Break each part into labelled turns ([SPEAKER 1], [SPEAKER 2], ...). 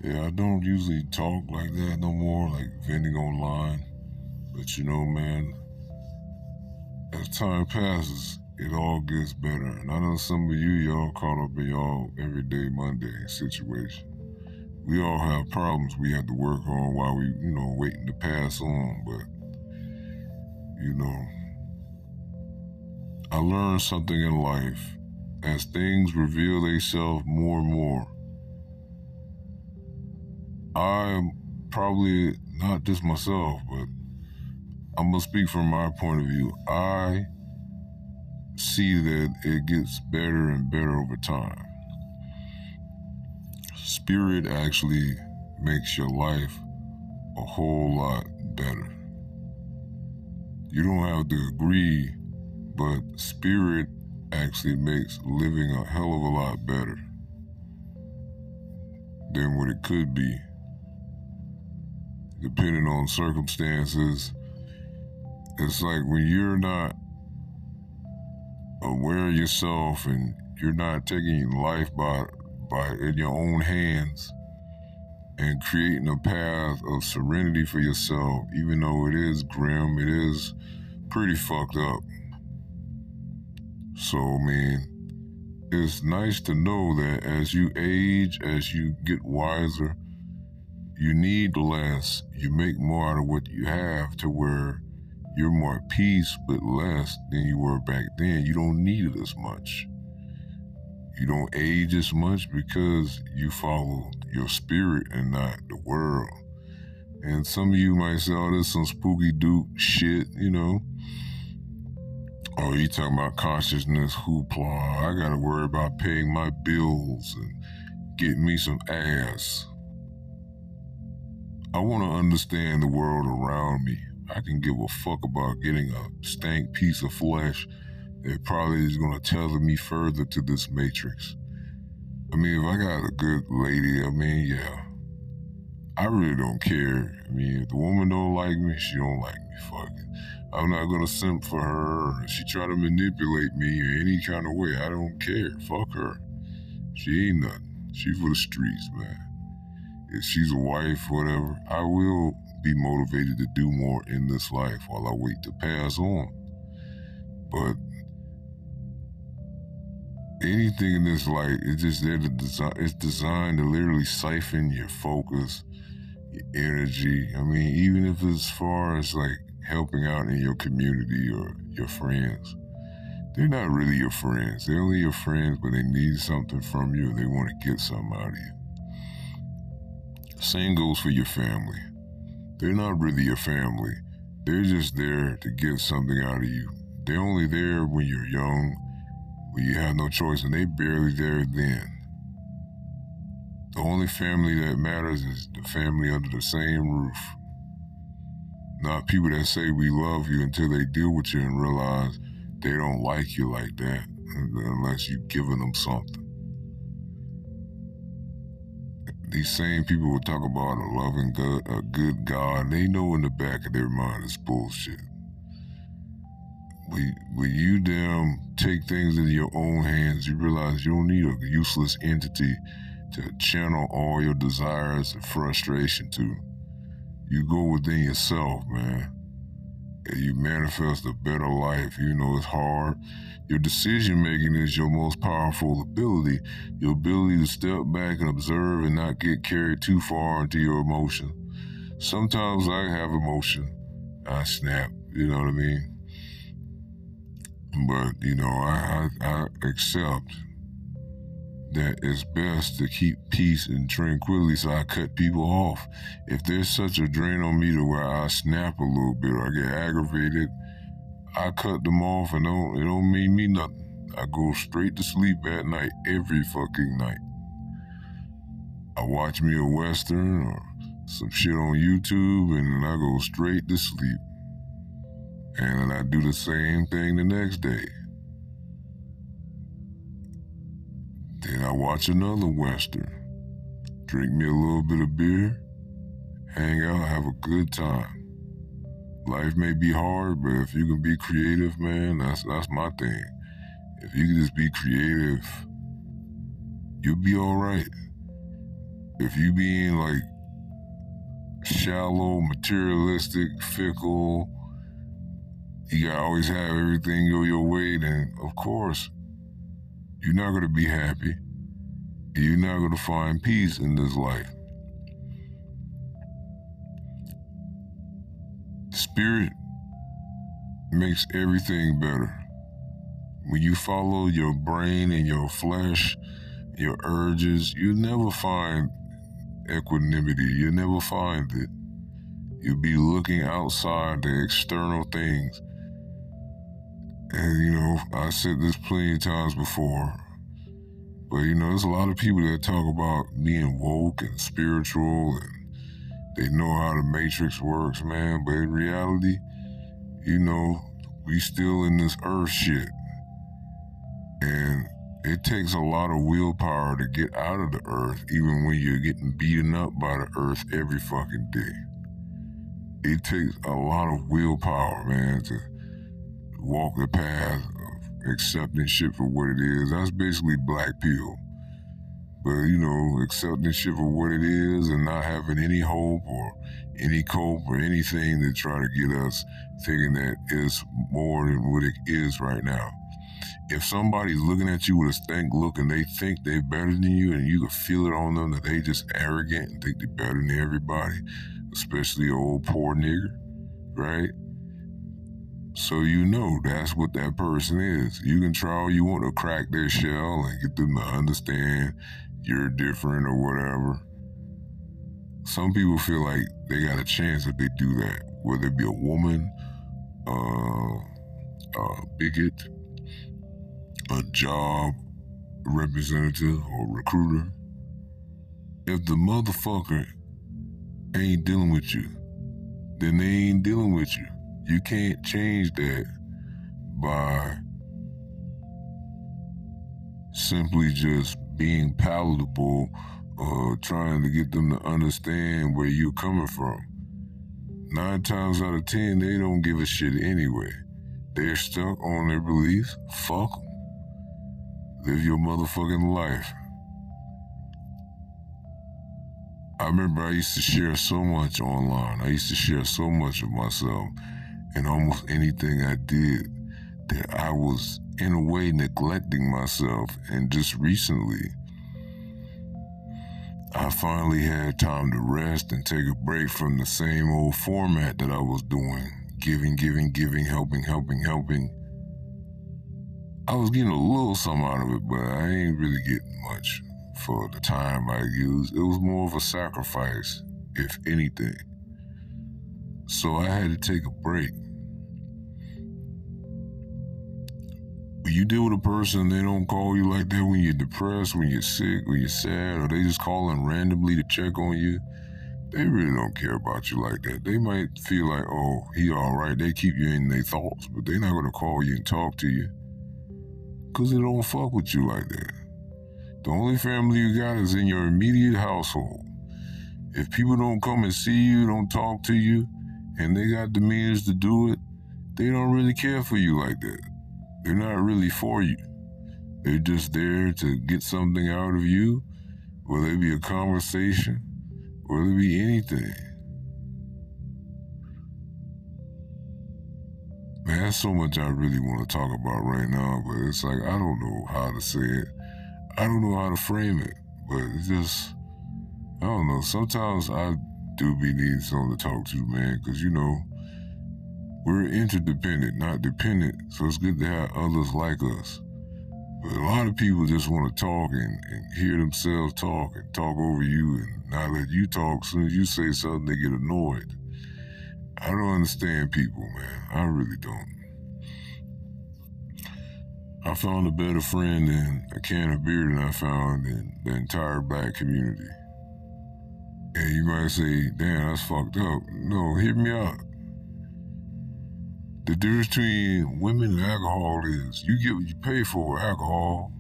[SPEAKER 1] Yeah, I don't usually talk like that no more, like venting online. But man, as time passes, it all gets better. And I know some of y'all caught up in y'all everyday Monday situation. We all have problems we have to work on while we, waiting to pass on. But, you know, I learned something in life. As things reveal themselves more and more, I'm probably not just myself, but I'm gonna speak from my point of view. I see that it gets better and better over time. Spirit actually makes your life a whole lot better. You don't have to agree, but spirit actually makes living a hell of a lot better than what it could be, depending on circumstances. It's like when you're not aware of yourself and you're not taking life by in your own hands and creating a path of serenity for yourself, even though it is grim, it is pretty fucked up. So, it's nice to know that as you age, as you get wiser, you need less, you make more out of what you have to where you're more at peace with less than you were back then. You don't need it as much. You don't age as much because you follow your spirit and not the world. And some of you might say, oh, this is some spooky duke shit, Oh, you talking about consciousness hoopla. I gotta worry about paying my bills and getting me some ass. I want to understand the world around me. I can give a fuck about getting a stank piece of flesh that probably is going to tether me further to this matrix. If I got a good lady, yeah, I really don't care. If the woman don't like me, she don't like me. Fuck it. I'm not gonna simp for her. If she try to manipulate me in any kind of way, I don't care. Fuck her. She ain't nothing. She for the streets, man. If she's a wife, whatever, I will be motivated to do more in this life while I wait to pass on. But anything in this life, it's just there to design. It's designed to literally siphon your focus, your energy. Even if it's as far as like helping out in your community or your friends, they're not really your friends. They're only your friends, but they need something from you and they want to get something out of you. Same goes for your family. They're not really your family. They're just there to get something out of you. They're only there when you're young, when you have no choice, and they barely there then. The only family that matters is the family under the same roof. Not people that say we love you until they deal with you and realize they don't like you like that unless you've given them something. These same people will talk about a loving God, a good God, and they know in the back of their mind it's bullshit. When you take things into your own hands, you realize you don't need a useless entity to channel all your desires and frustration to. You go within yourself, man, and you manifest a better life. It's hard. Your decision making is your most powerful ability. Your ability to step back and observe and not get carried too far into your emotion. Sometimes I have emotion. I snap, you know what I mean? But, I accept that it's best to keep peace and tranquility, so I cut people off. If there's such a drain on me to where I snap a little bit or I get aggravated, I cut them off and it don't mean me nothing. I go straight to sleep at night every fucking night. I watch me a Western or some shit on YouTube and then I go straight to sleep. And then I do the same thing the next day. Then I watch another Western, drink me a little bit of beer, hang out, have a good time. Life may be hard, but if you can be creative, man, that's my thing. If you can just be creative, you'll be all right. If you being like shallow, materialistic, fickle, you gotta always have everything go your way, then of course you're not gonna be happy. You're not gonna find peace in this life. Spirit makes everything better. When you follow your brain and your flesh, your urges, you never find equanimity. You never find it. You'll be looking outside the external things. And, I said this plenty of times before, but, there's a lot of people that talk about being woke and spiritual and they know how the matrix works, man. But in reality, we still in this earth shit. And it takes a lot of willpower to get out of the earth, even when you're getting beaten up by the earth every fucking day. It takes a lot of willpower, man, to walk the path of accepting shit for what it is. That's basically black pill. But, accepting shit for what it is and not having any hope or any cope or anything to try to get us thinking that it's more than what it is right now. If somebody's looking at you with a stank look and they think they're better than you and you can feel it on them that they just arrogant and think they're better than everybody, especially an old poor nigger, right? So that's what that person is. You can try all you want to crack their shell and get them to understand you're different or whatever. Some people feel like they got a chance if they do that, whether it be a woman, a bigot, a job representative or recruiter. If the motherfucker ain't dealing with you, then they ain't dealing with you. You can't change that by simply just being palatable or trying to get them to understand where you're coming from. 9 times out of 10, they don't give a shit anyway. They're stuck on their beliefs. Fuck them. Live your motherfucking life. I remember I used to share so much online. I used to share so much of myself and almost anything I did that I was, in a way, neglecting myself. And just recently, I finally had time to rest and take a break from the same old format that I was doing. Giving, helping. I was getting a little something out of it, but I ain't really getting much for the time I used. It was more of a sacrifice, if anything. So I had to take a break. When you deal with a person, they don't call you like that when you're depressed, when you're sick, when you're sad, or they just calling randomly to check on you. They really don't care about you like that. They might feel like, oh, he all right. They keep you in their thoughts, but they're not going to call you and talk to you because they don't fuck with you like that. The only family you got is in your immediate household. If people don't come and see you, don't talk to you, and they got the means to do it, they don't really care for you like that. They're not really for you. They're just there to get something out of you, whether it be a conversation, whether it be anything. Man, there's so much I really want to talk about right now, but it's like, I don't know how to say it. I don't know how to frame it, but it's just, I don't know. Sometimes I do be needing someone to talk to, man, because, we're interdependent, not dependent, so it's good to have others like us. But a lot of people just want to talk and hear themselves talk and talk over you and not let you talk. As soon as you say something, they get annoyed. I don't understand people, man. I really don't. I found a better friend in a can of beer than I found in the entire black community. And you might say, damn, that's fucked up. No, hear me out. The difference between women and alcohol is you get what you pay for with alcohol.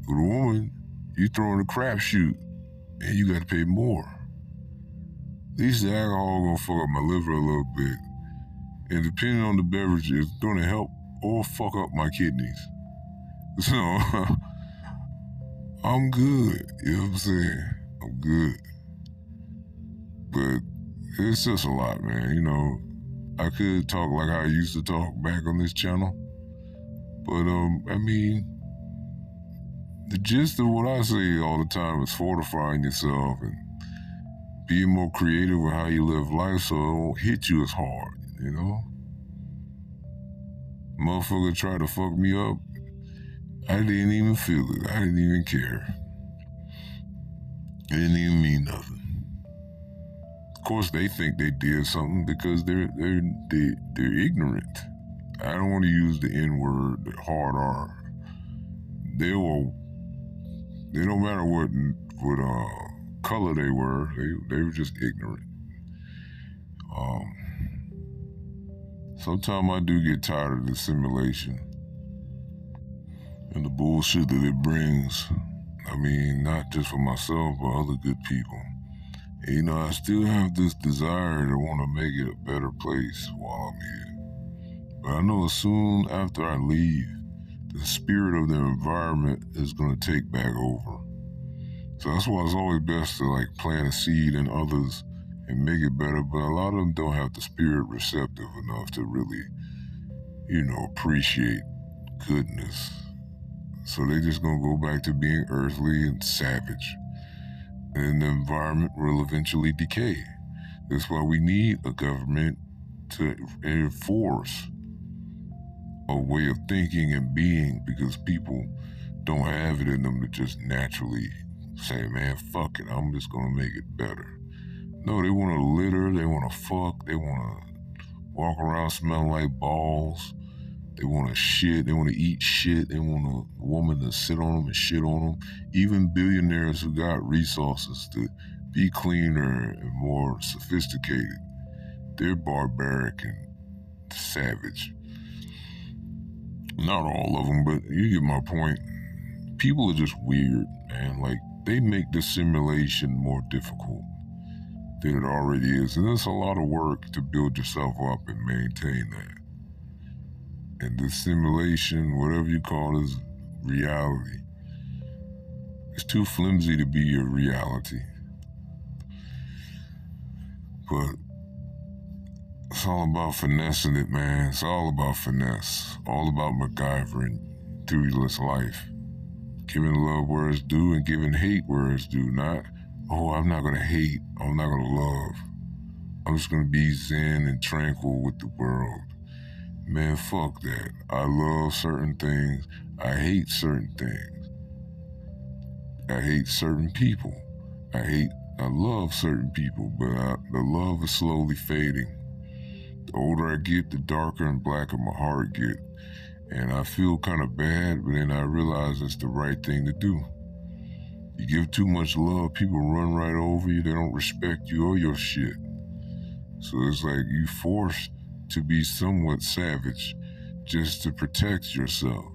[SPEAKER 1] With a woman, you throw in a crapshoot and you got to pay more. At least the alcohol gonna fuck up my liver a little bit. And depending on the beverage, it's gonna help or fuck up my kidneys. So, I'm good, you know what I'm saying? I'm good. But it's just a lot, man. You know, I could talk like how I used to talk back on this channel. But, I mean, the gist of what I say all the time is fortifying yourself and being more creative with how you live life so it won't hit you as hard, you know? Motherfucker tried to fuck me up. I didn't even feel it. I didn't even care. It didn't even mean nothing. Of course, they think they did something because they're ignorant. I don't want to use the N word, the hard R. They don't matter what color they were. They were just ignorant. Sometimes I do get tired of the simulation and the bullshit that it brings. I mean, not just for myself, but other good people. And, you know, I still have this desire to want to make it a better place while I'm here. But I know as soon after I leave, the spirit of the environment is going to take back over. So that's why it's always best to like plant a seed in others and make it better. But a lot of them don't have the spirit receptive enough to really, you know, appreciate goodness. So they just gonna go back to being earthly and savage. And the environment will eventually decay. That's why we need a government to enforce a way of thinking and being, because people don't have it in them to just naturally say, man, fuck it, I'm just gonna make it better. No, they wanna litter, they wanna fuck, they wanna walk around smelling like balls. They want to shit. They want to eat shit. They want a woman to sit on them and shit on them. Even billionaires who got resources to be cleaner and more sophisticated, they're barbaric and savage. Not all of them, but you get my point. People are just weird, man. Like, they make the simulation more difficult than it already is. And it's a lot of work to build yourself up and maintain that. And the simulation, whatever you call it, is reality. It's too flimsy to be your reality. But it's all about finessing it, man. It's all about finesse. All about MacGyvering through this life. Giving love where it's due and giving hate where it's due. Not, oh, I'm not going to hate. I'm not going to love. I'm just going to be zen and tranquil with the world. Man, fuck that. I love certain things. I hate certain things. I hate certain people. I love certain people, but the love is slowly fading. The older I get, the darker and blacker my heart get. And I feel kind of bad, but then I realize it's the right thing to do. You give too much love, people run right over you. They don't respect you or your shit. So it's like you forced to be somewhat savage just to protect yourself.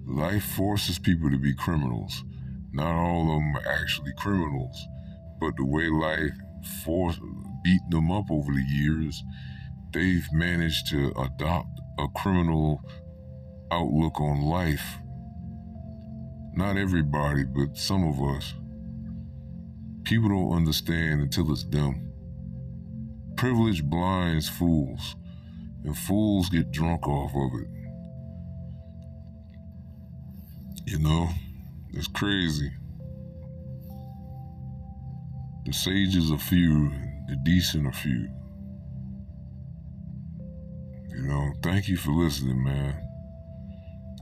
[SPEAKER 1] Life forces people to be criminals. Not all of them are actually criminals, but the way life beat them up over the years, they've managed to adopt a criminal outlook on life. Not everybody, but some of us. People don't understand until it's them. Privilege blinds fools, and fools get drunk off of it. You know, it's crazy. The sages are few, the decent are few. You know, thank you for listening, man.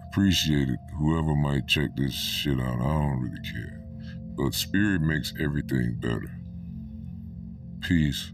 [SPEAKER 1] Appreciate it. Whoever might check this shit out, I don't really care. But spirit makes everything better. Peace.